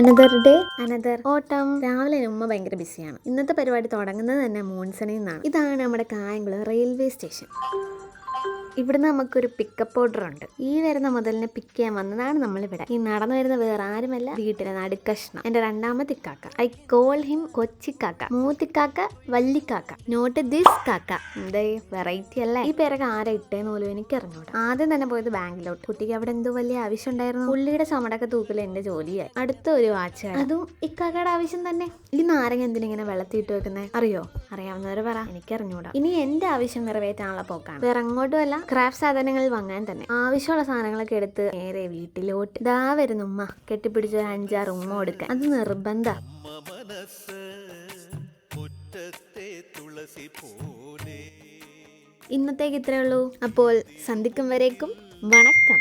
Another day another ഓട്ടം. രാവിലെ ഉമ്മ ഭയങ്കര ബിസിയാണ്. ഇന്നത്തെ പരിപാടി തുടങ്ങുന്നത് തന്നെ മോൺസണിൽ നിന്നാണ്. ഇതാണ് നമ്മുടെ കായംകുളം റെയിൽവേ സ്റ്റേഷൻ. ഇവിടുന്ന് നമുക്കൊരു പിക്കപ്പ് ഓർഡർ ഉണ്ട്. ഈ വരുന്ന മുതലിനെ പിക്ക് ചെയ്യാൻ വന്നതാണ് നമ്മളിവിടെ. ഈ നടന്നു വരുന്ന വേറെ ആരുമല്ല, വീട്ടിലെ നടുക്കഷ്ണം എന്റെ രണ്ടാമത്തെ കാക്ക. ഐ കോൾ ഹിം കൊച്ചിക്കാക്ക, മൂത്തിക്കാക്ക, വല്ലിക്കാക്ക, നോട്ട് ദിസ് കാക്ക. എന്തേ വെറൈറ്റി അല്ലേ? ഈ പേരൊക്കെ ആരാ ഇട്ടേന്ന് പോലും എനിക്ക് അറിഞ്ഞൂടാ. ആദ്യം തന്നെ പോയത് ബാങ്കിലോട്ട്. കുട്ടിക്ക് അവിടെ എന്തോ വലിയ ആവശ്യം ഉണ്ടായിരുന്നു. പുള്ളിയുടെ ചുമടൊക്കെ തൂക്കൽ എന്റെ ജോലിയായി. അടുത്ത ഒരു വാച്ച്, അതും ഇക്കാക്കയുടെ ആവശ്യം തന്നെ. ഈ നാരങ്ങ എന്തിനിങ്ങനെ വെള്ളത്തിയിട്ട് വെക്കുന്നത് അറിയോ? അറിയാവുന്നവര് പറ, എനിക്ക് അറിഞ്ഞൂടാ. ഇനി എന്റെ ആവശ്യം നിറവേറ്റാനുള്ള പോക്കാണ്. വേറെ അങ്ങോട്ടും അല്ല, ക്രാഫ്റ്റ് സാധനങ്ങൾ വാങ്ങാൻ തന്നെ. ആവശ്യമുള്ള സാധനങ്ങളൊക്കെ എടുത്ത് നേരെ വീട്ടിലോട്ട്. ദാ വരുന്നു ഉമ്മ, കെട്ടിപ്പിടിച്ച് ഒരു 5-6 ഉമ്മ കൊടുക്കാൻ. അത് നിർബന്ധ. ഇന്നത്തേക്ക് ഇത്രയേ ഉള്ളൂ. അപ്പോൾ സന്ധിക്കും വരേക്കും വണക്കം.